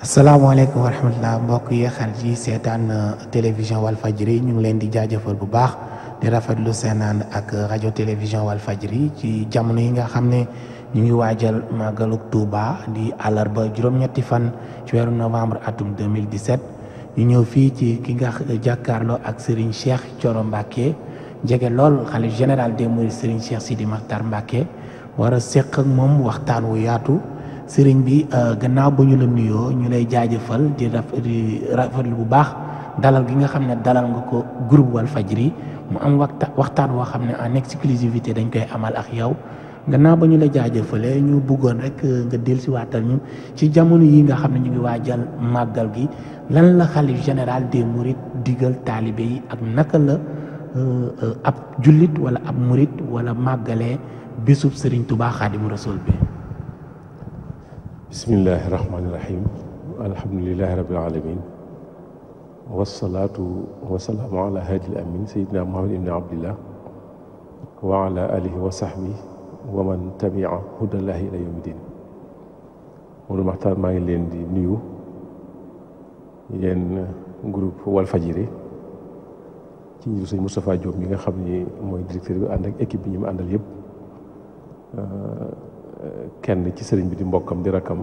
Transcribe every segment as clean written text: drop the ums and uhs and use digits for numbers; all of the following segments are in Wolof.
asalaamaaleykum wa rahmatulah mbokk yi xarit yi seetaan télévision Walfadjri ñu ngi leen di jaajëfal bu baax di rafetlu seen ànd ak rajo télévision Walfadjri ci jamono yi nga xam ne ñu ngi waajal màggalug Touba di àllarba juróom-ñetti fan ci weeru novembre atum 2017 ñu ñëw fii ci ki nga jàkkaarloo ak Serigne Cheikh Thioro Mbacké jege lool xalif général des mourides Serigne Cheikh Sidi Makhtar Mbacké war a séq ak moom waxtaan wu yaatu. sëriñ bi gannaaw bu ñu la nuyoo ñu lay jaajëfal di rafetlu bu baax dalal gi nga xam ne dalal nga ko groupe Walfadjri mu am waxtaan woo xam ne en exclusivité dañ koy amal ak yow gannaaw ba ñu la jaajëfalee ñu bëggoon rek nga dellusiwaatal ñu ci jamono yi nga xam ne ñu ngi waajal màggal gi lan la xalif général des mourides digal taalibe yi ak naka la ab jullit wala ab murid wala màggalee bésub sëriñ Touba Xaadimu Rasuul bi. bismillahi rahmaani rahim alhamdulilahi rabil alamin wasalaatu wasalaamu ala haadil amin sayidina muhammad ibni abdillah wa ala alihi wa sahbi wa man tabia hudallahi ila yawmi din Modou Makhtar maa ngi leen di nuyu yéen groupe Walfadjri ci njiitu sëñ Moustapha Diop mi nga xam ni mooy directeur bi ànd ak équipe bi ñu mu àndal yëpp kenn ci sëriñ bi di mbokkam di rakkam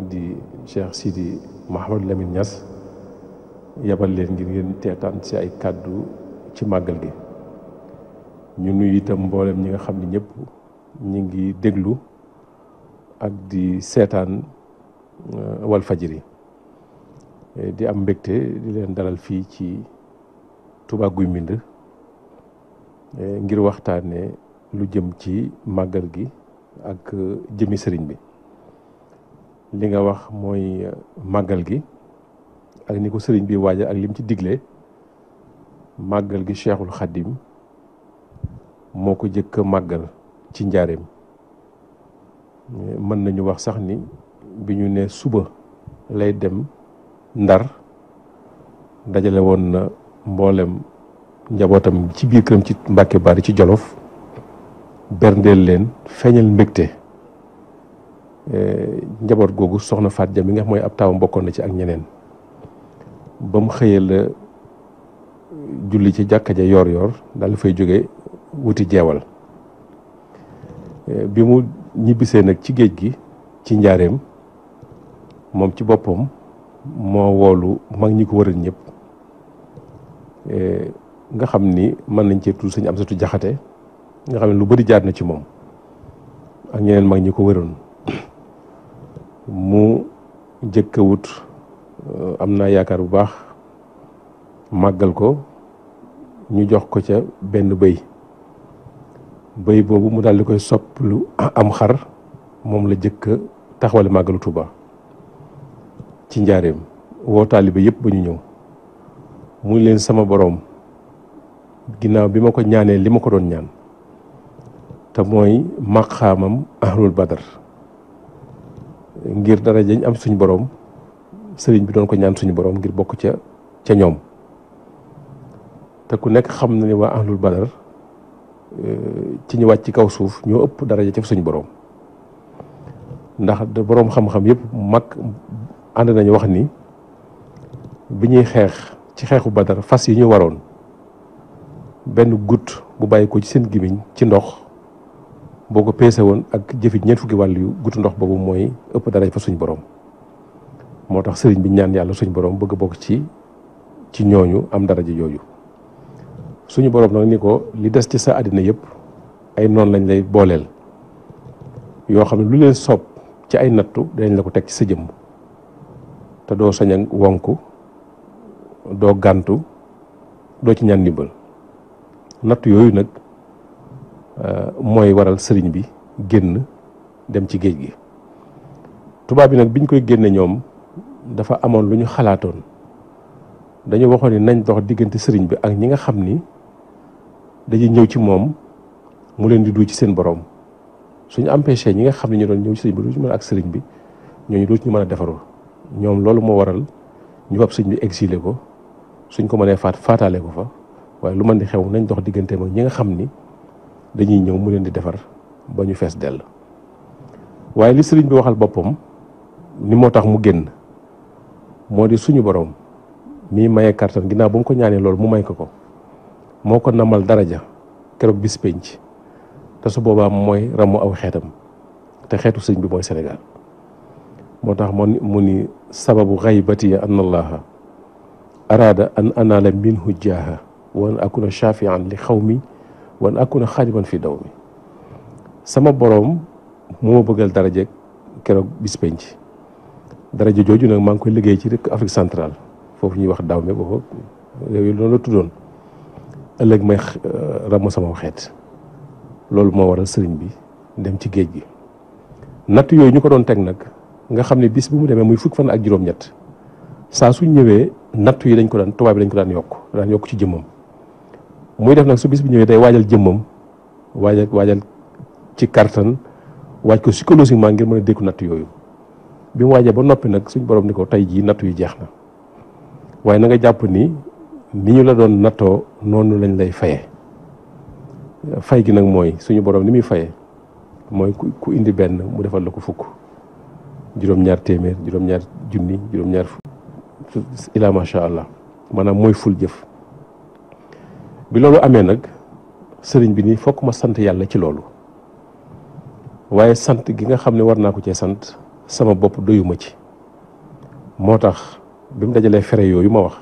di Cheikh Sidi Mouhamadou Lamine Niass yabal leen ngir ngeen teetaan ci ay kàddu ci màggal gi ñu nuyu itam mboolem ñi nga xam ne ñëpp ñi ngi déglu ak di seetaan Walfadjri di am mbégte di leen dalal fii ci Touba Guy Mbind ngir waxtaane lu jëm ci màggal gi ak jëmi sëriñ bi li nga wax mooy màggal gi ak ni ko sëriñ bi waajal ak lim ci digle màggal gi Cheikhul Khadim moo ko jëkk a màggal ci njaareem mën nañu wax sax ni bi ñu ne suba lay dem Ndar dajale woon na mboolem njabootam ci biir këram ci Mbàkke Bari ci Jolof berndeel leen feeñal mbégte njaboot googu soxna Faat Jam mi nga xam mooy ab taawam bokkoon na ci ak ñeneen ba mu xëyee la julli ci jàkka ja yoor daal fay jóge wuti jeewal bi mu ñibbisee nag ci géej gi ci njaareem moom ci boppam moo woolu mag ñi ko wëral ñëpp nga xam ni mën nañ cee tudd sëñ Amsatu Jaxate nga xam ne lu bari jaar na ci moom ak ñeneen mag ñi ko wëroon mu jëkk a wut am naa yaakaar bu baax màggal ko ñu jox ko ca benn bëy boobu mu daal di koy sopp lu am xar moom la jëkk a taxawale màggalu Tuuba ci njaareem woo taalibe yëpp ba ñu ñëw mu leen sama boroom ginnaaw bi ma ko ñaanee li ma ko doon ñaan te mooy maqaamam ahlul badar ngir dara jañ am suñu borom sëriñ bi doon ko ñaan suñu borom ngir bokk ca ñoom te ku nekk xam na ni waa ahlul badar ci ñu wàcc ci kaw suuf ñoo ëpp daraja ca suñu borom ndax boroom xam-xam yëpp mag ànd nañu wax ni bi ñuy xeex ci xeexu badar fas yi ñu waroon benn gutt bu bàyyi ko ci seen gimiñ ci ndox boo ko peese woon ak jëfit ñeent fukki wàll yu gutu ndox boobu mooy ëpp dara fa suñ borom moo tax sëriñ bi ñaan yàlla suñ borom bëgg a bokk ci ñooñu am daraja yooyu suñu borom nag ni ko li des ci sa àddina yëpp ay noon lañ lay booleel yoo xam ne lu leen soob ci ay nattu dinañ la ko teg ci sa jëmm te doo sañ a wonku doo gàntu doo ci ñaan ndimbal nattu yooyu nag mooy waral sëriñ bi génn dem ci géej gi tubaab bi nag biñ koy génne ñoom dafa amoon lu ñu xalaatoon dañu waxoon ni nañ dox diggante sëriñ bi ak ñi nga xam ni dañuy ñëw ci moom mu leen di du ci seen borom suñu empêché ñi nga xam ne ñu doon ñëw ci sëriñ bi du ñu mën ak sëriñ bi ñooñu dootu ñu mën a defaru ñoom loolu moo waral ñu fab sëriñ bi exilé ko suñ ko mënee faataale ko fa waaye lu mën di xew nañ dox diggante ak ñi nga xam ni dañuy ñëw mu leen di defar ba ñu fees dell waaye li sëriñ bi waxal boppam ni moo tax mu génn moo di suñu borom mii maye kartan ginnaaw ba mu ko ñaanee loolu mu may ko moo ko namal daraja keroog bis penc te su boobaa mooy ramu aw xeetam te xeetu sëñ bi mooy Sénégal moo tax mu ni sababu xaybati an allaha araada an anaala minhu jaaha wa an akuna shafian li xawmi wa an akuna xaadiman fi daw mi sama boroom moo ma bëggal daraja keroog bis penc daraja jooju nag maa ngi koy liggéey ci rek Afrique centrale foofu ñuy wax daaw me boobu yooyu loolu la tuddoon ëllëg may ramu sama xeet loolu moo waral sëriñ bi dem ci géej gi natt yooyu ñu ko doon teg nag nga xam ne bis bu mu demee muy fukk fan ak juróom-ñett saa su ñëwee natt yi dañ ko daan tubaab bi dañ ko daan yokk ci jëmmam muy def nag su bis bi ñëwee day waajal jëmmam waajal ci kartan waaj ko psychologiquement ngir mën a dékku natt yooyu bi mu waajee ba noppi nag suñ borom ni ko tey jii natt yu jeex na waaye na nga jàpp ni ñu la doon nattoo noonu lañ lay faye fay gi nag mooy suñu borom ni muy faye mooy ku indi benn mu defal la ko fukk juróom-ñaar téeméer juróom-ñaar junni juróom-ñaar ila macha allah maanaam mooy ful jëf bi loolu amee nag sëriñ bi ni fokk ma sant yàlla ci loolu waaye sant gi nga xam ne war naa ko cee sant sama bopp doyuma ci moo tax bi mu dajalee fere yooyu ma wax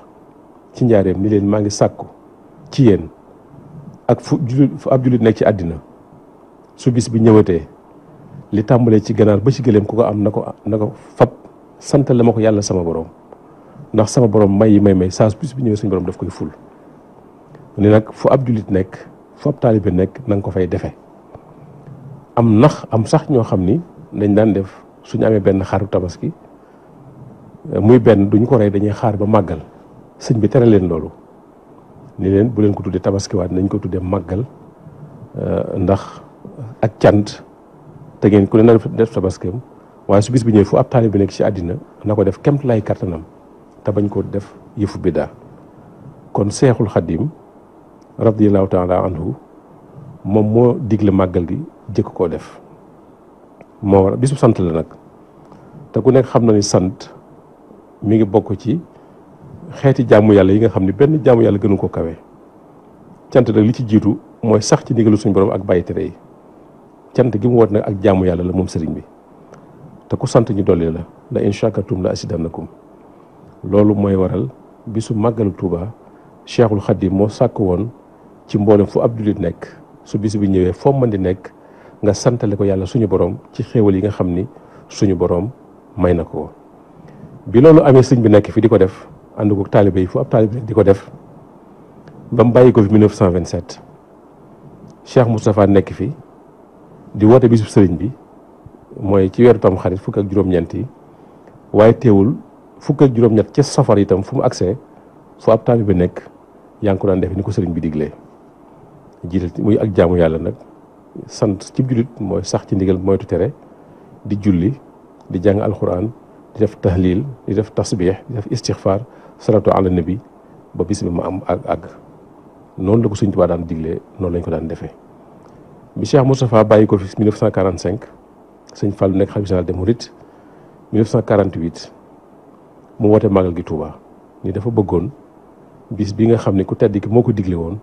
ci njaareem ni leen maa ngi sàkku ci yéen ak fu ab jullit nekk ci àddina su bis bi ñëwatee li tàmbalee ci ganaar ba ci gëléem ku ko am na ko fab santale ma ko yàlla sama borom ndax sama borom may yi may saa su bis bi ñëwee suñu borom daf koy ful ni nag fu ab jullit nekk fu ab taalibe nekk na nga ko fay defe am sax ñoo xam ni dañ daan def suñu amee benn xaru tabaski muy benn duñ ko rey dañuy xaar ba màggal sëñ bi tere leen loolu ni leen bu leen ko tuddee tabaskiwaat nañ ko tuddee màggal ndax ak cant te ngeen ku ne na def tabaskeem waaye su bis bi ñëwee fu ab taalib bi nekk ci àddina na ko def kemt lay kartanam te bañ ko def yëfu biddaa kon seexul xadim radiyallahu taala anhu moom moo digle màggal gi jëkk koo def moo war bisu sant la nag te ku nekk xam na ni sant mi ngi bokk ci xeeti jaamu yàlla yi nga xam ni benn jaamu yàlla gënu ko kawe cant nag li ci jiitu mooy sax ci ndigalu suñu borom ak bàyyi tere yi cant gi mu woot nag ak jaamu yàlla la moom sëriñ bi te ku sant ñu dolli la in shakartum la azidannakum loolu mooy waral bisu màggalu Tuuba Cheikhul Khadim moo sàkk woon ci mboolem fu ab jullit nekk su bis bi ñëwee foo mën di nekk nga santale ko yàlla suñu borom ci xéewal yi nga xam ni suñu borom may na ko bi loolu amee sëñ bi nekk fi di ko def ànd ko taalibe yi fu ab taalibe di ko def ba mu bàyyi ko fi 1927 Cheikh Moustapha nekk fi di woote bisu sëriñ bi mooy ci weeru tam xarit fukk ak juróom-ñeent yi waaye teewul fukk ak juróom-ñett ca safar itam fu mu agsee fu ab taalibe nekk yaa ngi ko daan def ni ko sëriñ bi diglee jiital muy ak jaamu yàlla nag sant ci jullit mooy sax ci ndigal moytu tere di julli di jàng alxuraan di def tahlil di def tasbih di def istixfar salatu ala nabi ba bis bi ma am àgg noonu la ko Sëriñ Tuubaa daan diglee noonu lañ ko daan defee bi Cheikh Moustapha bàyyi ko fi 1945 sëñ Fallou nekk xalifa général des mourides 1948 mu woote màggal gi Touba ni dafa bëggoon bis bi nga xam ne ku tedd ki moo ko digle woon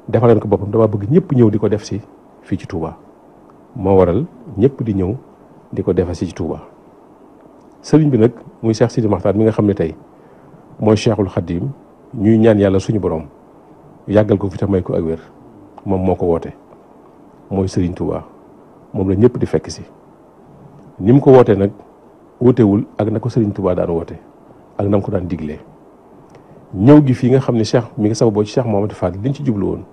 defaleen ko boppam dama bëgg ñëpp ñëw di ko def si fii ci Touba moo waral ñëpp di ñëw di ko defe si ci Touba sëriñ bi nag muy Cheikh Sidi Maxtaar mi nga xam ne tey mooy Cheikhul Khadim ñuy ñaan yàlla suñu borom yàggal ko fi te may ko ak wér moom moo ko woote mooy sëriñ Touba moom la ñëpp di fekk si ni mu ko wootee nag wootewul ak na ko sëriñ Touba daan woote ak na mu ko daan diglee ñëw gi fii nga xam ne Cheikh mi ngi sababoo ci Cheikh Mouhamadou Fadil liñ ci jublu woon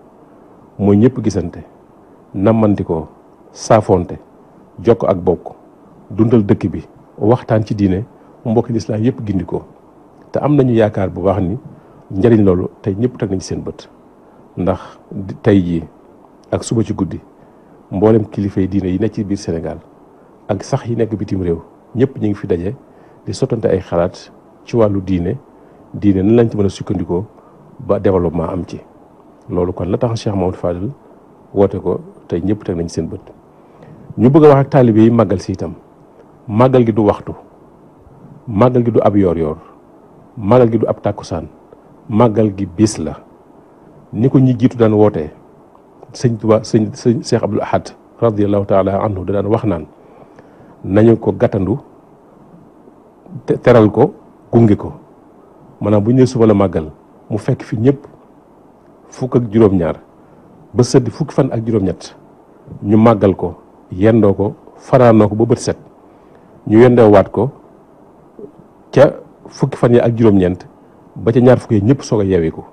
mooy ñëpp gisante nammanti ko saafonte jokk ak bokk dundal dëkk bi waxtaan ci diine mbokki lislaam yëpp gindi ko te am nañu yaakaar bu baax ni njëriñ loolu tey ñëpp teg nañ ci seen bët ndax tey jii ak suba ci guddi mboolem kilifa yi diine yi nekk ci biir Sénégal ak sax yi nekk bitim réew ñëpp ñu ngi fi daje di sottante ay xalaat ci wàllu diine nan lañ ci mën a sukkandikoo ba développement am ci loolu kon la tax Cheikh Mamadou Fadil woote ko tey ñëpp teg nañ seen bët ñu bëgg a wax ak taalibe yi màggal si itam màggal gi du waxtu màggal gi du ab yoor màggal gi du ab tàkkusaan màggal gi bis la ni ko ñi jiitu daan wootee sëñ Tuubaa sëñ Cheikh Abdoul Ahad radiyallahu taala anhu da daan wax naan nañu ko gàttandu teral ko gunge ko maanaam bu ñu nee suba la màggal mu fekk fi ñëpp fukk ak juróom-ñaar ba sëddi fukki fan ak juróom-ñett ñu màggal ko yendoo ko fanaanoo ko ba bët set ñu yendoowaat ko ca fukki fan yi ak juróom-ñeent ba ca ñaar fukki yi ñëpp soog a yeewi ko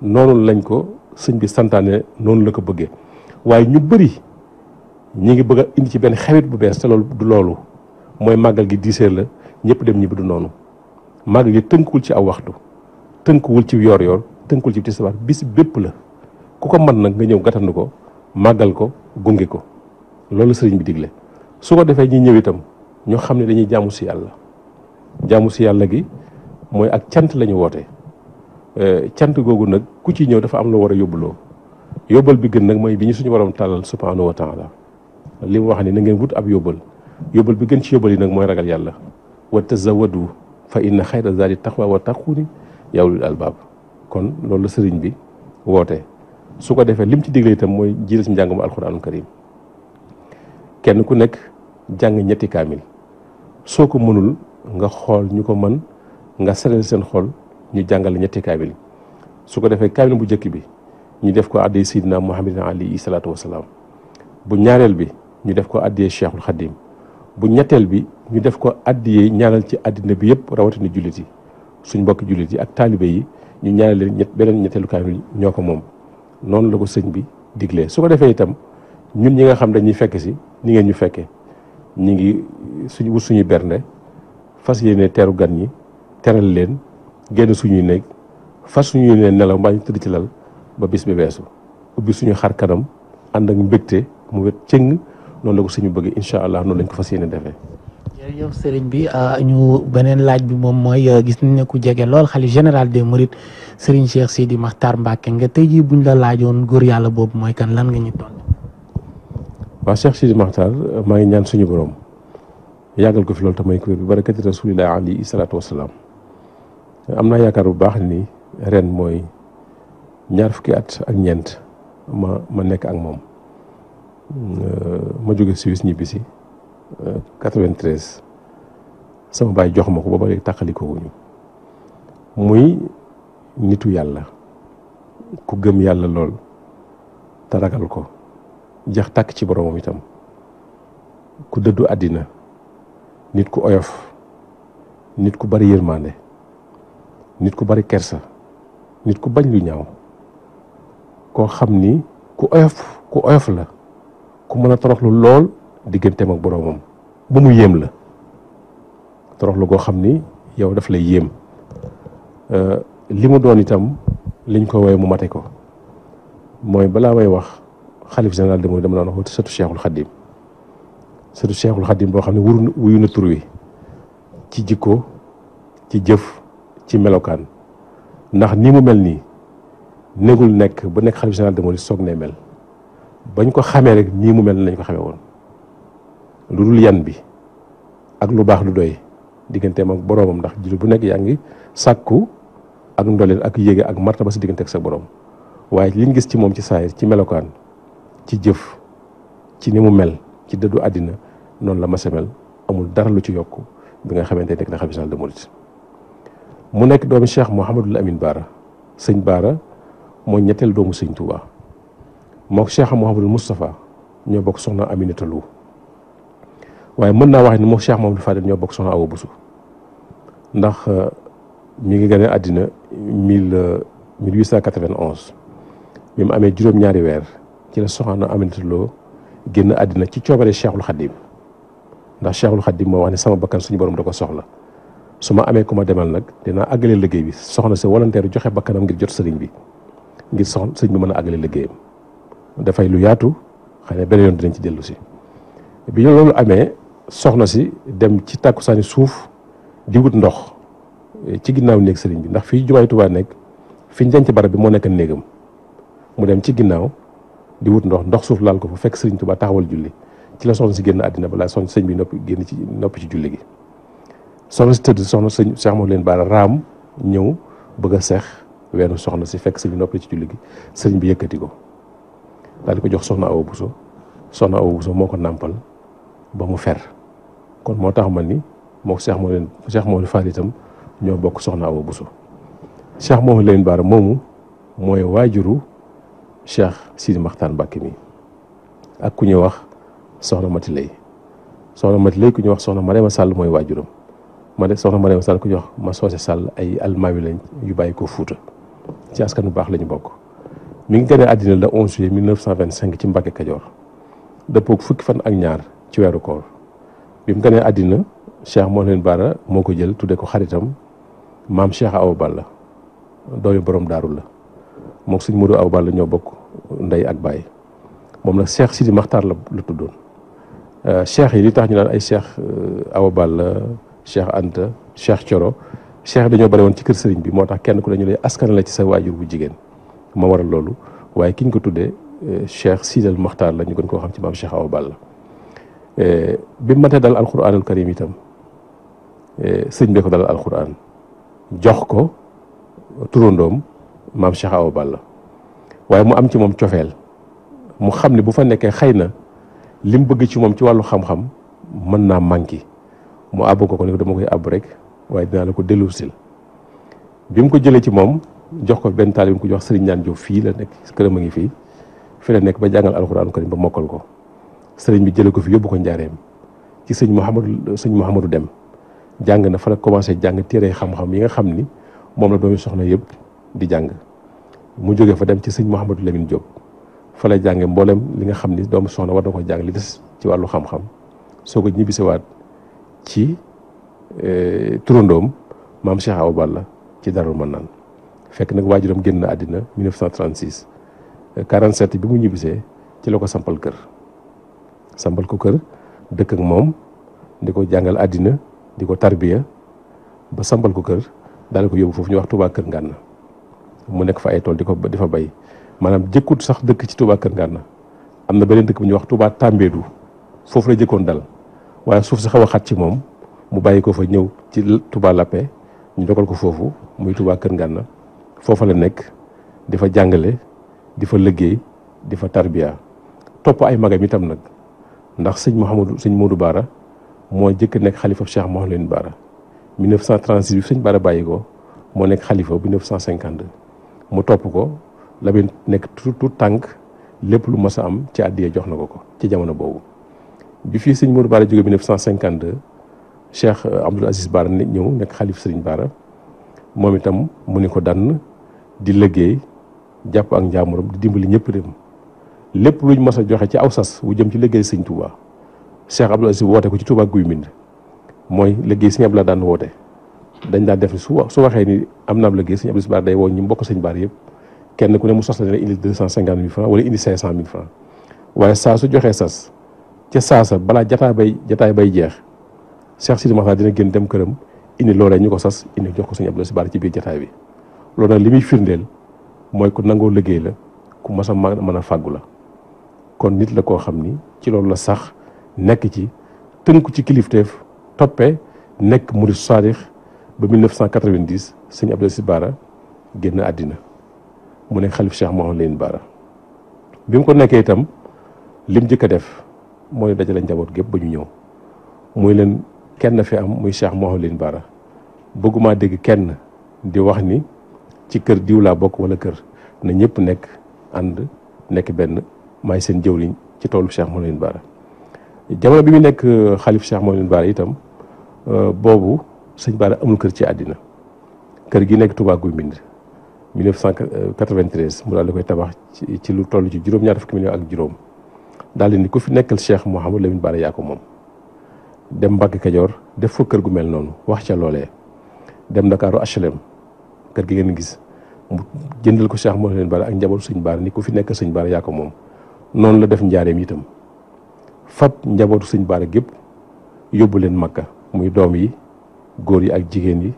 noonu lañ ko sëñ bi santaane noonu la ko bëggee waaye ñu bëri ñi ngi bëgg a indi ci benn xewit bu bees te loolu du loolu mooy màggal gi 10 heures la ñëpp dem ñibbi du noonu màggal gi tënkuwul ci aw waxtu tënkuwul ci yoor-yoor tënkuwul ci tisbaar bis bépp la ku ko mën nag nga ñëw gàttandu ko màggal ko gunge ko loolu sëriñ bi digle su ko defee ñi ñëw itam ñu xam ne dañuy jaamu si yàlla gi mooy ak cant la ñu woote cant googu nag ku ci ñëw dafa am la war a yóbbuloo yóbbal bi gën nag mooy bi ñu suñu borom tàllal subhanahu wa taala li mu wax ni na ngeen wut ab yóbbal bi gën ci yóbbal yi nag mooy ragal yàlla wa tazawadu fa inna xayra zaadi taqwa wa taquni yaa ulil albaab kon loolu la sëriñ bi woote su ko defee lim ci digle itam mooy jiital ci njàngum alxuraanul karim kenn ku nekk jàng ñetti kaamil soo ko mënul nga xool ñu ko mën nga seral seen xol ñu jàngale ñetti kaamil su ko defee kaamil bu njëkk bi ñu def ko addee Seydina Muhammadin alayhi salaatu wasalaam bu ñaareel bi ñu def ko addee Cheikhul Khadim bu ñetteel bi ñu def ko addiyee ñaanal ci àddina bi yëpp rawatina jullit yi suñ mbokki jullit yi ak taalibe yi ñu ñaanal leen beneen ñetteelu kaamil ñoo ko moom noonu la ko sëñ bi diglee su ko defee itam ñun ñi nga xam dañuy fekk si ni ngeen ñu fekkee ñi ngi suñu wut suñuy bernde fas yéene teeru gan ñi teral leen génn suñuy néeg fas suñuy ne nelaw mbaa ñu tëdd ci lal ba bis bi weesu ubbi suñu xar kanam ànd ak mbégte mu wet cëng noonu la ko suñu bëgg incha allah noonu lañ ko fas yéene defee. jërëjëf sëriñ bi ñu beneen laaj bi moom mooy gis nañ ne ku jege lool xalif général des mourides sëriñ Cheikh Sidi Makhtar Mbacké nga tey jii buñ la laajoon góor yàlla boobu mooy kan lan nga ñu tontu. waaw Cheikh Sidi Makhtar maa ngi ñaan suñu borom yàggal ko fi loolu tamay ko bi barakati rasulillahi alayhi salaatu wasalaam am naa yaakaar bu baax ni ren mooy ñaar fukki at ak ñeent ma nekk ak moom ma jóge Suisse ñibbisi 93 sama baay jox ma ko ba léegi tàqalikoo wuñu muy nitu yàlla ku gëm yàlla lool te ragal ko jeex tàkk ci boromam itam ku dëddu àddina nit ku oyof nit ku bari yërmande nit ku bari kersa nit ku bañ lu ñaaw koo xam ni ku oyof la ku mën a toroxlu lool digganteem ak boroomam ba mu yéem la toroxlu goo xam ni yow daf lay yéem li mu doon itam liñ ko woowee mu mate ko mooy balaa may wax xalif général de mooy dama daan wax sëtu Cheikhul Khadim boo xam ne wuyu na tur wi ci jikko ci jëf ci melokaan ndax ni mu mel nii négul nekk ba nekk xalif général de mooy soog ne mel bañ ko xamee rek nii mu mel nañ ko xamee woon lu dul yan bi ak lu baax lu doy digganteem ak boroomam ndax jullit bu nekk yaa ngi sàkku ak ndoleen ak yéege ak martaba si diggante ak sa borom waaye liñ gis ci moom ci saayir ci melokaan ci jëf ci ni mu mel ci dëddu àddina noonu la masa mel amul dara lu ci yokk bi nga xamante nekk na xalifa général des mourides mu nekk doomu Cheikh Mouhamadul Amin Baara sëñ Baara mooy ñetteel doomu sëñ Touba mook Cheikh Mouhamadul Moustapha ñoo bokk soxna Aminata Lo waaye mën naa wax ni mook Cheikh Mouhamadul Fadel ñoo bokk soxna Awa Bousso ndax mi ngi gën a àddina 1891 bi mu amee juróom-ñaari weer ci la soxna Aminata Lo génn àddina ci coobare Cheikhul Khadim ndax Cheikhul Khadim moo wax ne sama bakkan suñu borom da ko soxla su ma amee ku ma demal nag dinaa àggale liggéey bi soxna si volontaire joxe bakkanam ngir jot sëriñ bi ngir sëriñ bi mën a àggale liggéeyam dafay lu yaatu xëy na benn yoon dinañ ci dellu si bi loolu amee soxna si dem ci tàkkusaani suuf di wut ndox ci ginnaaw néeg sëriñ bi ndax fii jumaay Tuubaa nekk fi ñu denc barab bi moo nekk néegam mu dem ci ginnaaw di wut ndox suuf laal ko fa fekk sëriñ Tuubaa taxawal julli ci la soxna si génn àddina balaa soxna sëñ bi noppi ci julli gi soxna si tëdd soxna sëñ Cheikh moo leen baara raam ñëw bëgg a seex weenu soxna si fekk sëñ bi noppi ci julli gi sëriñ bi yëkkati ko daal di ko jox soxna Awa Bousso soxna Awa Bousso moo ko nàmpal ba mu fer kon moo tax man ni moo Cheikh Mawlid Fall itam ñoo bokk soxna Awa Bousso Cheikh Mawlid Lamine Bara moomu mooy waajuru Cheikh Sidi Makhtar Mbacké mi ak ku ñuy wax soxna Mati Lay ku ñuy wax soxna Mariama Sall mooy waajuram soxna Mariama Sall ku ñuy wax ma soose Sall ay almaawi lañ yu bàyyi ko Fuuta ci askan bu baax la ñu bokk mi ngi gënee àddina le 11 juillet 1925 ci Mbacké Kajoor dëppook fukki fan ak ñaar ci weeru koor bi mu gënee àddina Cheikh Mawlid Lamine Bara moo ko jël tudde ko xaritam maam Cheikh Awa Balla doomi borom daaru la moom sëñ Modou Awa Balla ñoo bokk ndey ak baay moom nag Cheikh Sidi Makhtar la tuddoon cheikh yi li tax ñu naan ay Cheikh Awa Balla Cheikh Anta Cheikh Thioro cheikh dañoo bari woon ci kër sëriñ bi moo tax kenn ku dañu lay askan la ci sa waajur bu jigéen moo waral loolu waaye ki ñu ko tuddee Cheikh Sidal Makhtar la ñu gën koo xam ci maam Cheikh Awa Balla bi mu matee dal alquranul karim itam sëñ bee ko dalal alquran jox ko turandoom maam Cheikh Awa Balla waaye mu am ci moom cofeel mu xam ne bu fa nekkee xëy na li mu bëgg ci moom ci wàllu xam-xam mën naa manqué mu àbb ko ni ko dama koy àbb rek waaye dinaa la ko dellusil bi mu ko jëlee ci moom jox ko benn taalibe bi ko jox Serigne Ñaan Jóob fii la nekk këram a ngi fii la nekk ba jàngal alxuraanu karim ba mokkal ko sëriñ bi jëlee ko fi yóbbu ko njaareem ci sëñ Mouhamadou Dem jàng na fa la commencé jàng téere xam-xam yi nga xam ni moom la doomi soxna yëpp di jàng mu jógee fa dem ci sëñ Mouhamadou Lamine Diop fa la jànge mboolem li nga xam ni doomu soxna war na ko jàng li des ci wàllu xam-xam soo ko ñibbisewaat ci turandoom maam Cheikh Awa Balla ci Darou Manane fekk nag waajuram génn na àddina 1936 47 bi mu ñibbisee ci la ko sampal ko kër dëkk ak moom di ko jàngal àddina di ko tarbiya ba sampal ko kër daal ko yóbbu foofu ñu wax Touba Kër Ngànna mu nekk fa ay tool di fa bay maanaam jëkkut sax dëkk ci Touba Kër Ngànna am na beneen dëkk bu ñuy wax Touba Tambédou foofu la jëkkoon dal waaye suuf si xaw a xat ci moom mu bàyyi ko fa ñëw ci Touba Lappé ñu dogal ko foofu muy Touba Kër Ngànna foofa la nekk di fa jàngale di fa liggéey di fa tarbiya topp ay magam itam nag ndax sëñ Modou Bara moo jëkk nekk xalifa Cheikh Mawlid Lamine Bara 1936 bi sëñ Bara bàyyi ko moo nekk xalifa bu 1952 mu topp ko la bi nekk tout tànk lépp lu mas a am ci àddiya jox na ko ci jamono boobu bi fii sëñ Modou Bara jóge 1952 Cheikh Abdoul Aziz Bara ñëw nekk xalif sëriñ Bara moom itam mu ni ko dann di liggéey jàpp ak njaamuram di dimbali ñëpp dem lépp luñ mas a joxe ci aw sas wu jëm ci liggéey sëñ Touba Cheikh Abdoul Aziz woote ko ci Touba Guy Mbind mooy liggéey sëñ Abdoul daan woote dañ daan def ni su waxee ni am na am liggéey sëñ Abdoul Aziz Bara day woo ñi mbokk sëñ Bara yëpp kenn ku ne mu sos la ne indi 250 000 francs wala indi 500 000 francs waaye saa su joxee sas ca saasa balaa jataay bay jeex Cheikh Sidi Makhtar dina génn dem këram indi loolee ñu ko sas indi jox ko sëñ Abdoul Aziz Bara ci biir jataay bi loolu nag li muy firndeel mooy ku nangoo liggéey la ku mas a mën a fàggu la kon nit la koo xam ni ci loolu la sax nekk ci tënku ci kilifteef toppee nekk murid saadix ba 1990 sëñ Abdoul Aziz Bara génn àddina mu nekk xalif Cheikh Mawlid Lamine Bara bi mu ko nekkee itam lim njëkk a def mooy dajale njaboot gépp ba ñu ñëw muy leen kenn fi am muy Cheikh Mawlid Lamine Bara bëgguma dégg kenn di wax ni ci kër diw laa bokk wala kër na ñëpp nekk ànd nekk benn maay seen jëwriñ ci toolu Cheikh Mawlid Lamine Bara jamono bi mu nekk xalif Cheikh Mawlid Lamine Bara itam boobu sëñ Bara amul kër ci àddina kër gi nekk Touba Guy Mbind 1993 mu daal di koy tabax ci lu toll ci juróom-ñaar fukki million ak juróom daal di ni ku fi nekkal Cheikh Mouhamadou Lamine Bara yaa ko moom dem Mbàkke Kajoor def fa kër gu mel noonu wax ca loolee dem Ndakaaru HLM kër gi ngeen gis mu jëndal ko Cheikh Mawlid Lamine Bara ak njabootu sëñ Bara ni ku fi nekk sëñ Bara yaa ko moom noonu la def njaareem itam fab njabootu sëñ Bara gépp yóbbu leen Makka muy doom yi góor yi ak jigéen yi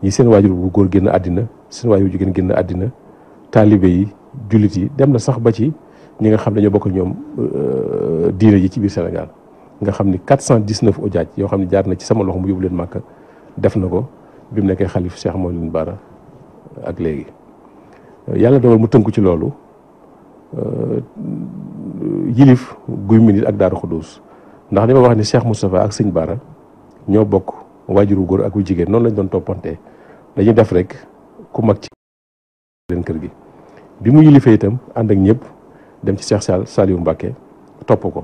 ñi seen waajur bu góor génn àddina seen waajur bu jigéen génn àddina taalibe yi jullit yi dem na sax ba ci ñi nga xam ne ñoo bokk ñoom diine ji ci biir Sénégal nga xam ni 419 ojaaj yoo xam ne jaar na ci sama loxo mu yóbbu leen Makka def na ko bi mu nekkee xalif Cheikh Mawlid Bara ak léegi yàlla dogal mu tënku ci loolu yilif Guy Mbind ak Daaru Xudoos ndax li ma wax ni Cheikh Moustapha ak sëñ Bara ñoo bokk waajuru góor ak wu jigéen noonu lañ doon toppante dañuy def rek ku mag ci leen kër gi bi mu yilifee itam ànd ak ñëpp dem ci Cheikh Saliou Mbacké topp ko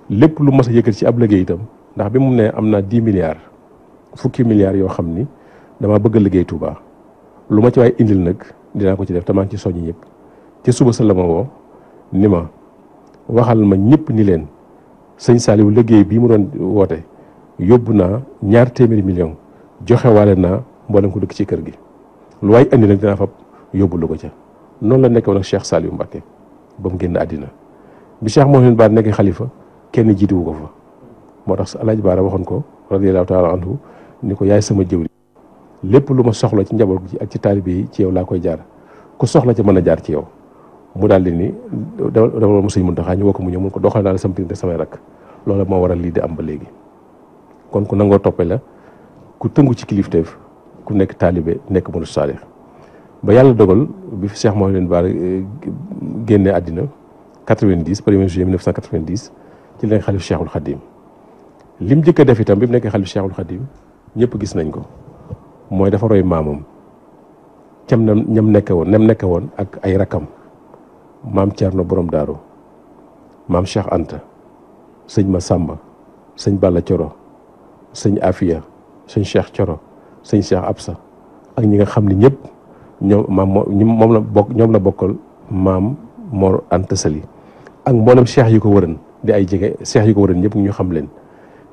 lépp lu mas a yëkkati ci ab liggéey itam ndax bi mu ne am naa 10 milliards fukki milliards yoo xam ni dama bëgg a liggéey Touba lu ma ci waay indil nag dinaa ko ci def te maa ngi ci soññi ñëpp ci suba sa la ma woo ni ma waxal ma ñëpp ni leen sëñ Saliou liggéey bii mu doon woote yóbbu naa 200 millions joxe waale naa mboolem ko dëkk ci kër gi lu waay indi nag dinaa fab yóbbu lu ko ca noonu la nekkoon ak Cheikh Saliou Mbacké ba mu génn àddina bi Cheikh Mawlid Bara nekk xalifa kenn jiituwu ko fa moo tax Alaaji Bara waxoon ko radiyallahu taala anhu ni ko yaay sama jëwri lépp lu ma soxla ci njaboot gi ak ci taalibe yi ci yow laa koy jaar ku soxla ci mën a jaar ci yow mu daal di ni dama mu sëñ Muntaxa ñu woo ko mu ñëw mun ko doxal naa la sama diggante samay rakk loolu moo waral lii di am ba léegi kon ku nangoo toppe la ku tëngu ci kilifteef ku nekk taalibe nekk murid saalix ba yàlla dogal bi fi Cheikh Mawlid Bara génne àddina 90 1er juillet 1990 ci la xalif Cheikhul Khadim lim njëkk a def itam bi mu nekkee xalif Cheikhul Khadim ñëpp gis nañ ko mooy dafa roy maamam cam na ñam nekke woon ak ay rakam maam Thierno borom daaru maam Cheikh Anta sëñ Massamba sëñ Balla Coro sëñ Afia sëñ Cheikh Coro sëñ Cheikh Absa ak ñi nga xam ne ñëpp ñoom la bokkal maam Mor Anta Sali ak mboolem cheikh yi ko wëran di ay jege cheikh yi ko wëran ñëpp ñu xam leen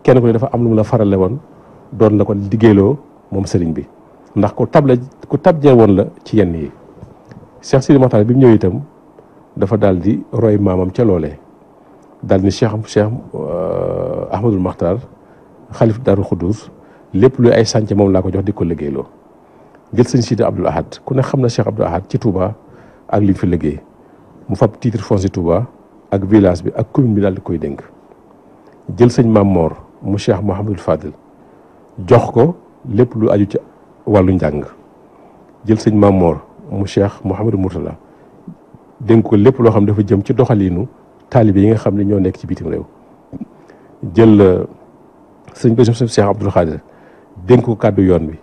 kenn ku ne dafa am lu mu la farale woon doon la ko liggéeyloo moom sëriñ bi ndax ku tabjee woon la ci yenn yi Cheikh Sidi Mokhtar bi mu ñëw itam dafa daal di roy maamam ca loolee daal ni Cheikh Ahmadul Mokhtar xalif Daaru Xudoos lépp luy ay sànce moom laa ko jox di ko liggéeyloo jël sëñ Sidi Abdoul Ahad ku ne xam na Cheikh Abdoul Ahad ci Touba ak li fi liggéey mu fab titre foncier Touba ak village bi ak commune bi daal di koy dénk jël sëñ Mam Mor mu Cheikh Mouhamadul Fadil jox ko lépp lu aju ci wàllu njàng jël sëñ Mam Mor mu Cheikh Mouhamadou Mourtala dénk ko lépp loo xam dafa jëm ci doxaliinu taalibe yi nga xam ne ñoo nekk ci bitim réew jël sëñ Bassirou Cheikh Abdoul Khadir dénk ko kàddu yoon bi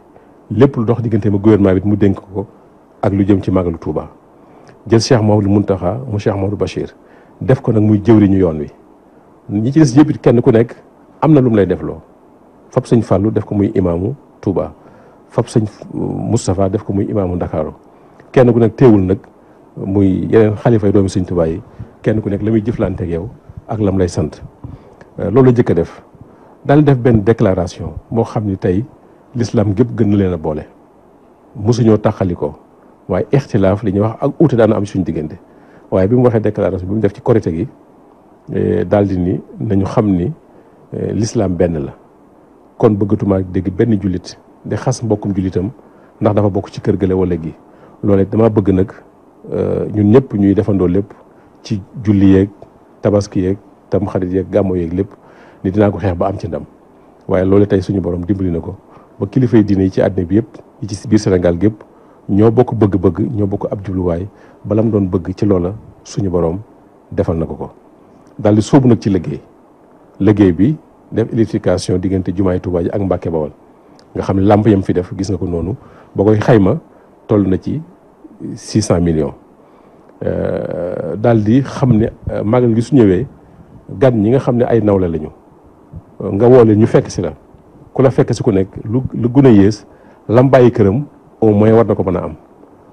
lépp lu dox diggante ma gouvernement bi mu dénk ko ak lu jëm ci màggalu Touba jël Cheikh Mouhamadou Mountakha mu Cheikh Mouhamadou Bachir def ko nag muy jëwriñu yoon wi ñi ci des yëpp it kenn ku nekk am na lu mu lay def loo fab sëñ Fallou def ko muy imaamu Touba fab sëñ Moustapha def ko muy imaamu Ndakaaru kenn ku nekk teewul nag muy yeneen xalifa yi doomi sëñ Touba yi kenn ku nekk la muy jëflante ak yow ak lam lay sant loolu la jëkk a def daal def benn déclaration moo xam ni tey l'islam gépp gën na leen a boole mosuñoo taxali ko waaye ixtilaaf li ñuy wax ak uute daana am suñu diggante waaye bi mu waxee déclaration bi mu def ci korite gi daal di ni nañu xam ni l'islam benn la kon bëggatumaa dégg benn jullit di xas mbokkum jullitam ndax dafa bokk ci kër gële wala gi loolee dama bëgg nag ñun ñëpp ñuy defandoo lépp ci julli yeeg tabaski yeeg tam xarit yeeg gàmmo yeeg lépp ni dinaa ko xeex ba am ci ndam waaye loolu tey suñu borom dimbali na ko ba kilifay diine yi ci àddina bi yëpp yi ci biir Sénégal gépp ñoo bokk bëgg-bëgg ñoo bokk ab jubluwaay bala mu doon bëgg ci loola suñu borom defal na ko daal di sóobu nag ci liggéey bi def électrification diggante jumaay Touba ji ak Mbàkke Bawal nga xam ne làmp yam fi def gis nga ko noonu boo koy xayma toll na ci 600 millions daal di xam ne magal gi su ñëwee gan ñi nga xam ne ay nawle lañu nga woo leen ñu fekk si la ku la fekk si ku nekk lu gën a yées lam bàyyi këram au moins war na ko mën a am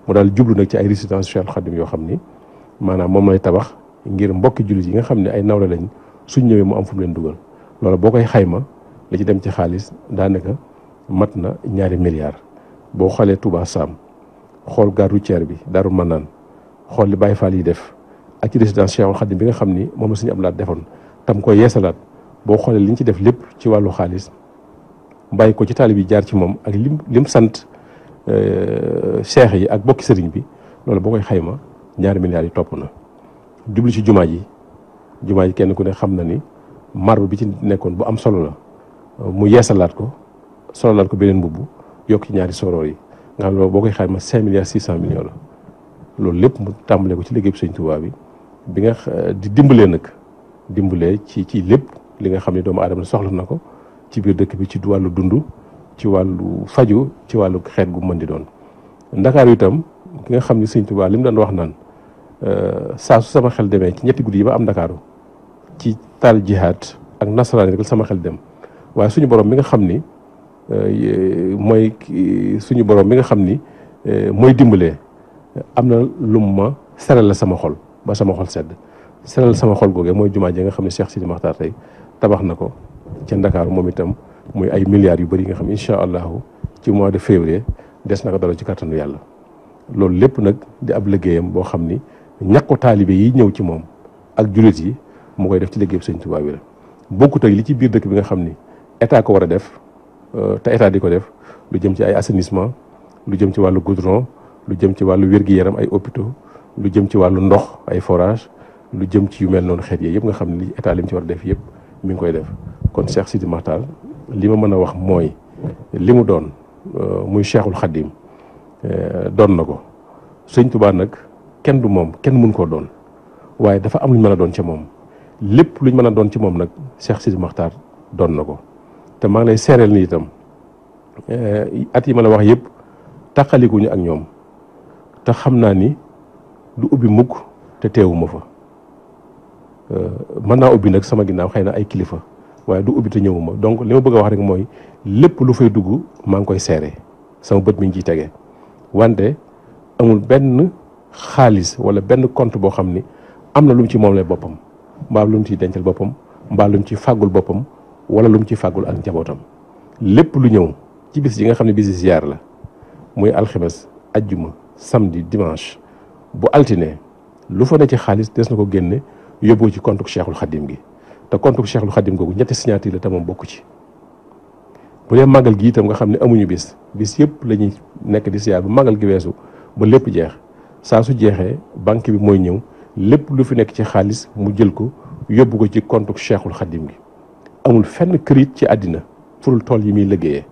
mu daal jublu nag ci ay résidence Cheikh Khadim yoo xam ni maanaam moom lay tabax ngir mbokki jullit yi nga xam ne ay nawle lañ suñ ñëwee mu am fu mu leen dugal loolu boo koy xayma li ci dem ci xaalis daanaka mat na 2 milliards boo xoolee Touba Sam xool gare routière bi Daaru Manaan xool li Baye Fall yi def ak ci résidence Cheikh Khadim bi nga xam ni moom la suñu Abdoulaye defoon tam koy yeesalaat boo xoolee li ñu ci def lépp ci wàllu xaalis bàyyi ko ci taalib yi jaar ci moom ak lim sant cheikh yi ak bokki sëriñ bi loolu boo koy xayma 2 milliards yi topp na jublu ci jumaa ji kenn ku ne xam na ni marbre bi ci nekkoon bu am solo la mu yeesalaat ko sololaat ko beneen mbubb yokk ci ñaari soroor yi nga xam ne boo koy xayma 5 milliards 600 millions la loolu lépp mu tàmbale ko ci liggéey Sëñ Tuubaa bi nga di dimbalee ci lépp li nga xam ne doomu aadama soxla na ko ci biir dëkk bi ci wàllu dund ci wàllu faju ci wàllu xeet gu mën di doon. Ndakaaru itam ki nga xam ne Sëñ Tuubaa li mu doon wax naan saa su sama xel demee ci ñetti guddi yi ba am Ndakaaru ci taal jihaad ak nasaraan rek sama xel dem waaye suñu borom mi nga xam ni mooy suñu borom mi nga xam ni mooy dimbalee am na lu ma seral la sama xol ba sama xol sedd seral sama xol googee mooy jumaa ji nga xam ne Cheikh Sidi Makhtar tey tabax na ko ca Ndakaaru moom itam muy ay milliards yu bëri yi nga xam incha allahu ci mois de février des na ko dara ci kattanu yàlla loolu lépp nag di ab liggéeyam boo xam ni ñàkku taalibe yi ñëw ci moom ak jullit yi mu koy def ci liggéey Sëñ Tuubaa bi la bokkut ak li ci biir dëkk bi nga xam ni état ko war a def te état di ko def lu jëm ci ay assainissement lu jëm ci wàllu goudron lu jëm ci wàllu wér-gi-yaram ay hôpitaux lu jëm ci wàllu ndox ay forage lu jëm ci yu mel noonu xeet yi yëpp nga xam ne li état li mu ci war a def yëpp mi ngi koy def kon Cheikh Sidi Makhtar li ma mën a wax mooy li mu doon muy Cheikhul Khadim doon na ko Sëñ Tuubaa nag kenn du moom kenn mun koo doon waaye dafa am lu ñu mën a doon ca moom lépp lu ñu mën a doon ci moom nag Cheikh Sidi Makhtar doon na ko te maa ngi lay seereel ni itam at yi ma la wax yëpp taqalikuñu ak ñoom te xam naa ni du ubbi mukk te teewuma fa mën naa ubbi nag sama ginnaaw xëy na ay kilifa waaye du ubbi te ñëwuma donc li ma bëgg a wax rek mooy lépp lu fay dugg maa ngi koy seere sama bët mi ngi ciy tege wante amul benn xaalis wala benn compte boo xam ni am na lu mu ci moom lay boppam mbaa lu mu ciy dencal boppam mbaa lu mu ci fàggul boppam wala lu mu ci fàggul ak njabootam lépp lu ñëw ci bis yi nga xam ne bisi ziyaar la muy alxames ajjuma samedi dimanche bu altine lu fa ne ci xaalis des na ko génne yóbbu ci compte Cheikhul Khadim gi te compte Cheikhul Khadim googu ñetti signature la te moom bokku ci bu dee màggal gi itam nga xam ne amuñu bis yëpp la ñuy nekk di ziyaar bu màggal gi weesu ba lépp jeex saa su jeexee banque bi mooy ñëw lépp lu fi nekk ci xaalis mu jël ko yóbbu ko ci compte Cheikhul Khadim gi amul fenn kërit ci àddina furul tool yi muy liggéeyee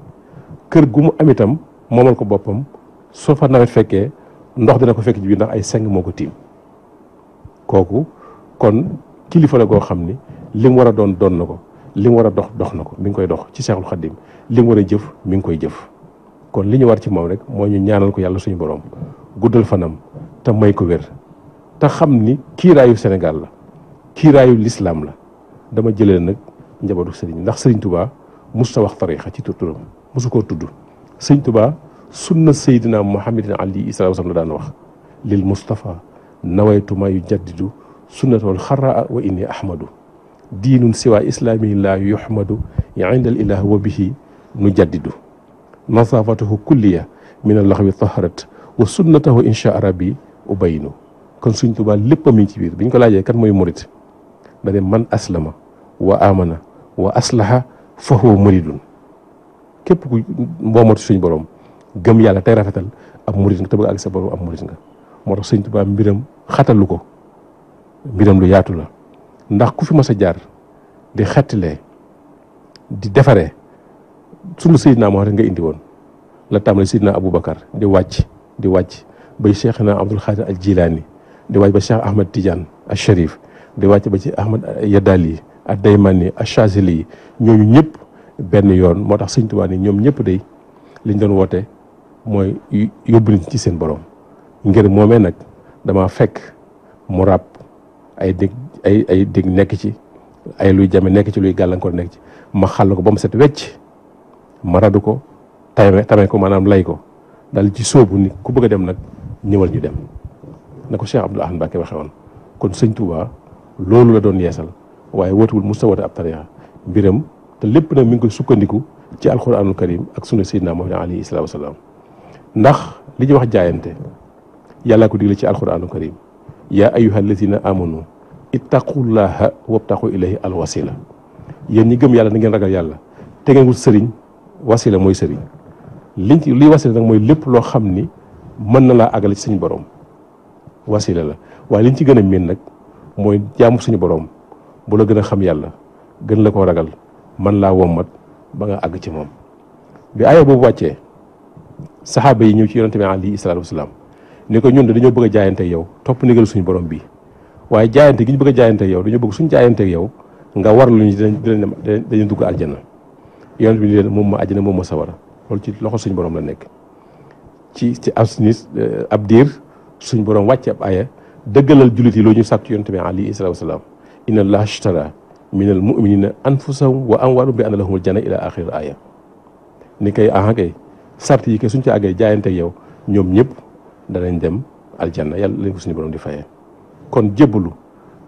kër gu mu am itam moomal ko boppam soo fa nawet fekkee ndox dina ko fekk ci biir ndax ay seng moo ko tiim kooku kon kilifa la goo xam ni li mu war a doon na ko li mu war a dox na ko mi ngi koy dox ci Cheikhul Khadim li mu war a jëf mi ngi koy jëf kon li ñu war ci moom rek moo ñu ñaanal ko yàlla suñu borom guddal fanam te may ko wér te xam ni kiiraayu Sénégal la kiiraayu lislaam la dama jëlee nag njabootu sëriñ ndax sëriñ Touba musta wax tarixa ci turam musu koo tudd sëriñ Touba sunna Seydina Muhammadin alayhi salaatu wa salaam la daan wax lil Mustafa nawaytu ma yujaddidu sunnatol xaraa wa inni ahmadu diinun siwa islaami laa yuhmadu inda al ilah wa bihi nu jaddidu nasafatahu kulliya min allaxwi taharat wa sunnatahu insha rabbi ubayinu kon sëriñ Touba lépp a mi ci biir bi ñu ko laajee kan mooy murit da ne man aslama wa amana wa aslaha fa huwa muridun képp ku mboomatu suñ borom gëm yàlla tey rafetal ab murid nga te bëgg ak sa borom ab murid nga moo tax sëñ Tuubaa mbiram xatalu ko mbiram lu yaatu la ndax ku fi mas a jaar di xettalee di defaree sunu Seydina Muhammad nga indi woon la tàmbali Seydina Aboubacar di wàcc bay Cheikhna Abdul Xaadir al Jilaani di wàcc ba Cheikh Ahmad Tidiane al Sharif di wàcc ba ci Ahmad Yadali ak Daymani ak Chazili ñooñu ñëpp benn yoon moo tax sëñ Tuubaa ni ñoom ñëpp day liñ doon woote mooy yóbbu nit ci seen borom ngir moomee nag dama fekk mu ràbb ay dégg nekk ci ay luy jame nekk ci luy gàllankoor nekk ci ma xàll ko ba mu set wecc ma radu ko tame ko maanaam lay ko daal ci sóobu ni ku bëgg a dem nag ñëwal ñu dem na ko Cheikh Abdoul Ahad Mbacké waxe woon kon sëñ Tuubaa loolu la doon yeesal waaye wootuwul musta woote ab tariixa mbiram te lépp nag mi ngi koy sukkandiku ci alquranul karim ak sunna Seydina Muhammad alayhi salaatu wasalaam ndax li ñuy wax jaayante yàllaa ko digle ci alquranul karim yaa ayyuha allazina amanu ittaqullaha wabtaqu ilayhi alwasila yéen ñi gëm yàlla na ngeen ragal yàlla te ngeen wut sëriñ wasila mooy sëriñ liy wasila nag mooy lépp loo xam ni mën na laa àggale ci suñu borom wasila la waaye liñ ci gën a miin nag mooy jaamu suñu borom bu la gën a xam yàlla gën la ko ragal man laa wommat ba nga àgg ci moom bi aaya boobu wàccee saxaaba yi ñëw ci yonente bi alayhi salaatu wasalaam ni ko ñun de dañoo bëgg a jaayante yow topp ndigal suñu borom bii waaye jaayante gi ñu bëgg a jaayante yow dañoo bëgg suñu jaayante yow nga war lu ñu dañu dugg aljanna yonente bi ni leen moom ma àjjana moom ma sawara loolu ci loxo suñu borom la nekk ci ab diir suñu borom wàcce ab aya dëggalal jullit yi loo ñu sàkk ci yonente bi alayhi salaatu wasalaam inna allaha ashtara minal mu'minina anfusahum wa amwaalahum bi anna lahumul janna ila axir aya ni kay kay sart yi kay suñ ci àggee jaayante ak yow ñoom ñëpp danañ dem aljanna yàlla lañ ko suñu borom di fayee kon jébbalu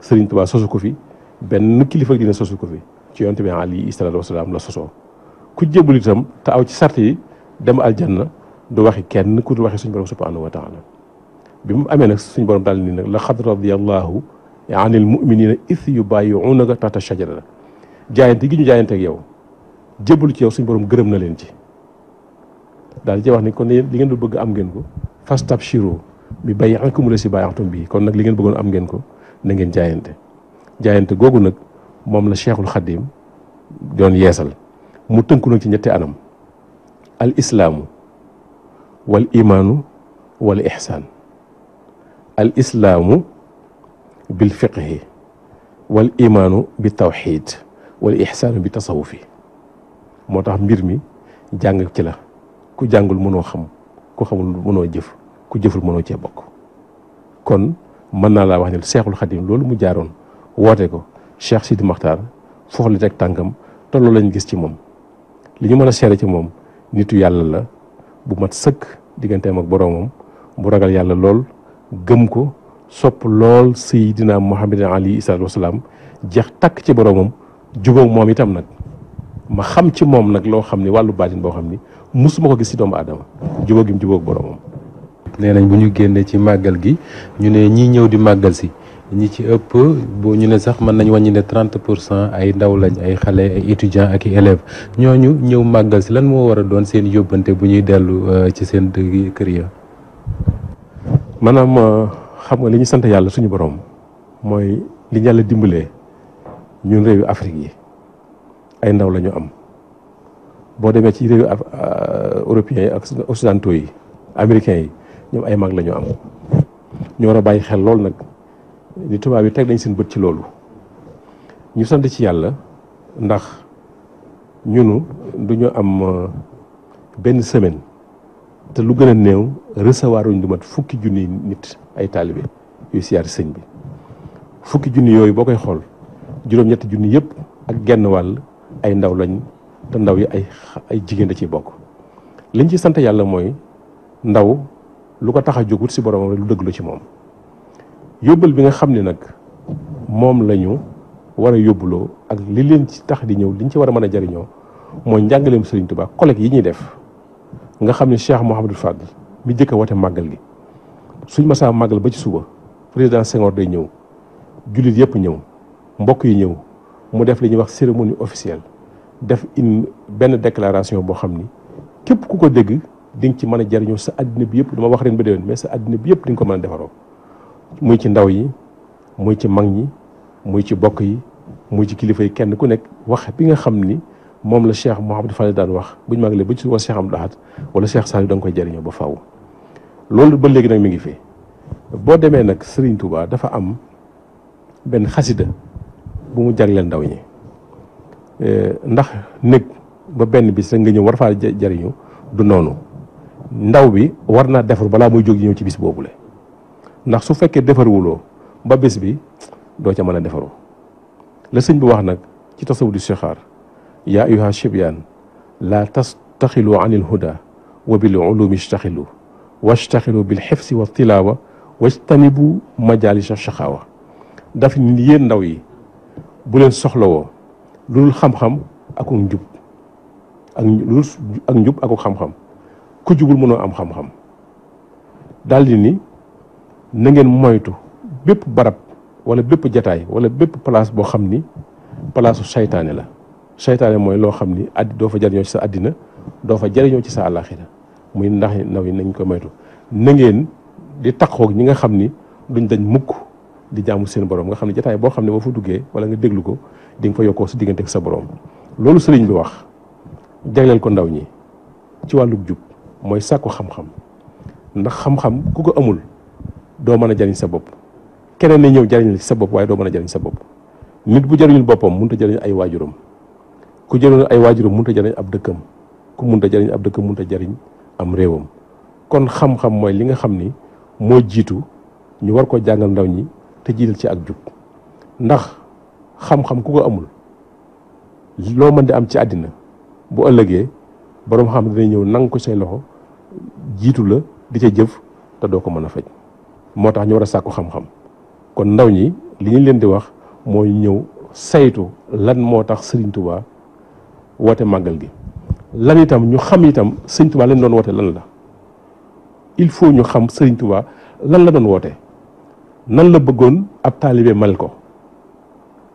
Sëriñ Tuubaa sosu ko fi benn kilifa dina sosu ko fi ci yonent bi alayhi salaatu wasalaam la sosoo ku jébbalu itam te aw ci sart yi dem aljanna du waxi kenn ku du waxi suñu borom subhanahu wa taala bi mu amee nag suñu borom daal ni nag laqad radiyallahu anil mu'minina is yubayyi'unaka tahta shajara jaayante gi ñu jaayante ak yow jébbalu ci yow suñu borom gërëm na leen ci daal di wax ni kon li ngeen du bëgg am ngeen ko fastabshiru bi bay'ikum llazii baaya'tum bii kon nag li ngeen bëggoon am ngeen ko na ngeen jaayante googu nag moom la Cheikhul Khadim doon yeesal mu tënku nag ci ñetti anam al islaamu wal imaanu wal ihsaan al islaamu bil fiqhi wal imaanu bi tawxiid wal ihsaanu bi tasawufi moo tax mbir mi jàng ci la ku jàngul mënoo xam ku xamul mënoo jëf ku jëful mënoo cee bokk kon mën naa laa wax ne Cheikhul Khadim loolu mu jaaroon woote ko Cheikh Sidi Makhtar foofu la teg tànkam te loolu lañ gis ci moom li ñu mën a seere ci moom nitu yàlla la bu mat sëkk digganteem ak boroomam bu ragal yàlla lool gëm ko sopp lool Seydina Muhammad alayhi salaatu wasalaam jeex takk ci boroomam jubóog moom itam nag ma xam ci moom nag loo xam ni wàllu baatin boo xam ni musuma ko gis ci doomu aadama jubóog gi mu jubóog boroomam. nee nañ bu ñu génnee ci màggal gi ñu ne ñii ñëw di màggal si ñi ci ëpp boo ñu ne sax mën nañ wàññi ne 30% ay ndaw lañ ay xale ay étudiants ak i élèves ñooñu ñëw màggal si lan moo war a doon seen yóbbante bu ñuy dellu ci seen kër ya. maanaam xam nga li ñu sant yàlla suñu borom mooy li yàlla dimbalee ñun réewu Afrique yi ay ndaw la ñu am boo demee ci réewu européens yi ak occidentaux yi américains yi ñoom ay mag la ñu am ñu war a bàyyi xel lool nag ni tubaab yi teg nañ seen bët ci loolu ñu sant ci yàlla ndax ñunu du ñu am benn semaine te lu gën a néew recevoir uñ du mat fukki junni nit ay taalibe yuy siyaar sëñ bi fukki junni yooyu boo koy xool juróom-ñetti junni yëpp ak genn wàll ay ndaw lañ te ndaw yi ay jigéen da ciy bokk liñ ci sant yàlla mooy ndaw lu ko tax a jóg wut si boromam rek lu dëgg lu ci moom yóbbal bi nga xam ne nag moom la ñu war a yóbbuloo ak li leen ci tax di ñëw liñ ci war a mën a jariñoo mooy njàngaleem Sëriñ Tuubaa collègue yi ñuy def nga xam ne Cheikh Mouhamadou Fadl mi jëkk a wote màggal gi suñ masaa màggal ba ci suba président Senghor day ñëw jullit yëpp ñëw mbokk yi ñëw mu def li ñuy wax cérémonie officielle def benn déclaration boo xam ni képp ku ko dégg di nga ci mën a jariñoo sa àddina bi yëpp dama wax ren ba déwén mais sa àddina bi yëpp di nga ko mën a defaroo muy ci ndaw yi muy ci mag ñi muy ci bokk yi muy ci kilifa yi kenn ku nekk wax bi nga xam ni moom la Cheikh Mouhamadou Fadel daan wax buñ màggalee ba ci suba Cheikh Abdou Lahad wala Cheikh Saliou da nga koy jariñoo ba faaw loolu ba léegi nag mi ngi fi boo demee nag Serigne Touba dafa am benn xasida bu mu jagleel ndaw ñi ndax nekk ba benn bis rek nga ñëw war faa jariñu du noonu ndaw bi war naa defar balaa muy jóg ñëw ci bis boobule ndax su fekkee defarwuloo ba bés bi doo ca mën a defaru la sëñ bi wax nag ci tasawudu di sixaar yaa ayyuha shibyaan laa tastaxilu an il huda wa bil ulumi istaxilu wastaxilu bil xifsi wa tilaawa wajtanibu majalisa shaxaawa daf ni yéen ndaw yi bu leen soxlawoo lu dul xam-xam ak njub ak njub ak xam-xam ku jubul mënoo am xam-xam daal di ni na ngeen moytu bépp barab wala bépp jataay wala bépp place boo xam ni palaasu saytaane la saytaane mooy loo xam ni doo fa jariñoo ci sa àddina doo fa jariñoo ci sa àllaaxira muy ndax ndaw yi nañ ko moytu na ngeen di taqoog ñi nga xam ni duñ dañ mukk di jaamu seen borom nga xam ne jataay boo xam ne boo fa duggee wala nga déglu ko di nga fa yokkoo sa diggante ak sa borom loolu sëriñ bi wax jagleel ko ndaw ñi ci wàllub jub mooy sàkku xam-xam ndax xam-xam ku ko amul doo mën a jariñ sa bopp keneen ne ñëw jariñ la ci sa bopp waaye doo mën a jariñ sa bopp nit bu jariñul boppam mënut a jariñ ay waajuram ku jariñul ay waajuram mënut a jariñ ab dëkkam ku mënut a jariñ ab dëkkam mënut a jariñ am réewam kon xam-xam mooy li nga xam ni moo jiitu ñu war ko jàngal ndaw ñi te jiital ci ak jub ndax xam-xam ku ko amul loo mën di am ci àddina bu ëllëgee boroom xam dina ñëw nang ko say loxo jiitu la di ca jëf te doo ko mën a faj moo tax ñu war a sàkku xam-xam kon ndaw ñi li ñu leen di wax mooy ñëw saytu lan moo tax Serigne Touba woote màggal gi lan itam ñu xam itam Serigne Touba leen doon woote lan la il faut ñu xam Serigne Touba lan la doon woote nan la bëggoon ab taalibe mel ko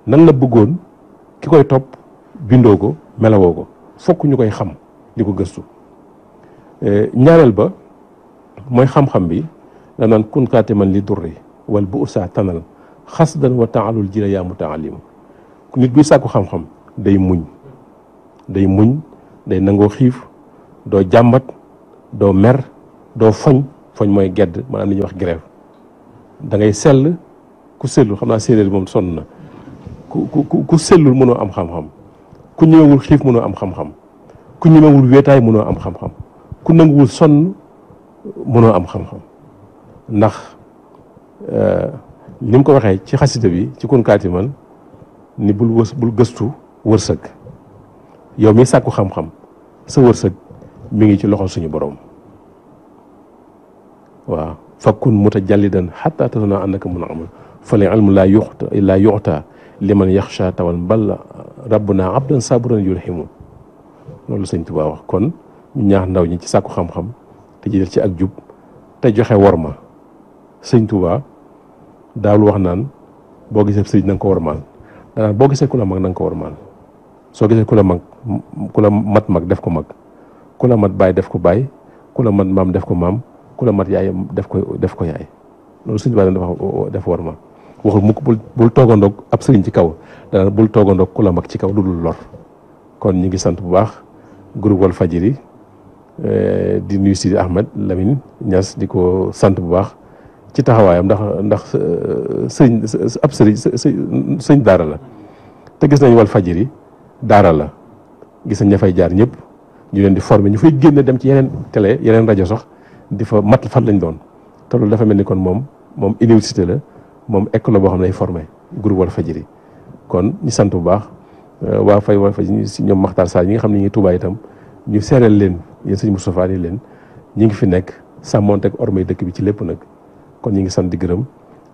nan la bëggoon ki koy topp bindoo ko melawoo ko fokk ñu koy xam di ko gëstu ñaareel ba mooy xam-xam bi da naan kun kaatiman li durri wal bu ursa tanal xasdan wa taalul jila yaa mutaalim nit buy sàkku xam-xam day muñ day nangoo xiif doo jàmbat doo mer doo foñ mooy gedd maanaam li ñuy wax grève da ngay sell ku sellul xam naa séeréer moom sonn na ku sellul mënoo am xam-xam ku ñëwewul xiif mënoo am xam-xam ku ñëwewul wéetaay mënoo am xam-xam ku nanguwul sonn mënoo am xam-xam ndax ni mu ko waxee ci xasida bi ci kun kaatiman ni bul gëstu wërsëg yow mi sàkku xam-xam sa wërsëg mi ngi ci loxo suñu borom waaw fakkun mutajallidan xatta tasuna annaka mun amal fale ilmu laa yuxta liman yaxsha tawan bal rabbuna abdan saburan yulhimu loolu sëñ Tuubaa wax kon ñu ñaax ndaw ñi ci sàkku xam-xam te jël ci ak jub te joxe worma sëñ Tuubaa daawul wax naan boo gisee sëriñ na nga ko wormaal danaan boo gisee ku la mag na nga ko wormaal soo gisee ku la mat mag def ko mag ku la mat baay def ko baay ku la mat maam def ko maam ku la mat yaay def ko yaay loolu sëñ Tuubaa dafa def worma waxul mukk bul toogandoog ab sëriñ ci kaw danaan bul toogandoog ku la mag ci kaw lu dul lor kon ñu ngi sant bu baax groupe Walfadjri di nuyu Sidi Ahmed Lamine Niass di ko sant bu baax ci taxawaayam ndax sëñ daara la te gis nañ Walfadjri daara la gis nañ ña fay jaar ñëpp ñu leen di former ñu fay génn dem ci yeneen télé yeneen rajo sax di fa mat fan lañ doon te loolu dafa mel ni kon moom université la moom école la boo xam ne day formé groupe Walfadjri kon ñu sant bu baax waa fay Walfadjri si ñoom Makhtar Sarr ñi nga xam ne ñu ngi Tuubaa itam ñu seereel leen yéen sëñ Moustapha ni leen ñi ngi fi nekk sàmmonteeg ormay dëkk bi ci lépp nag kon ñu ngi sant di gërëm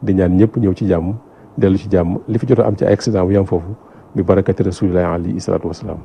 di ñaan ñëpp ñëw ci jàmm dellu ci jàmm li fi jot a am ci ay accident bu yam foofu bi barakati rasulillahi alayhi salaatu wasalaam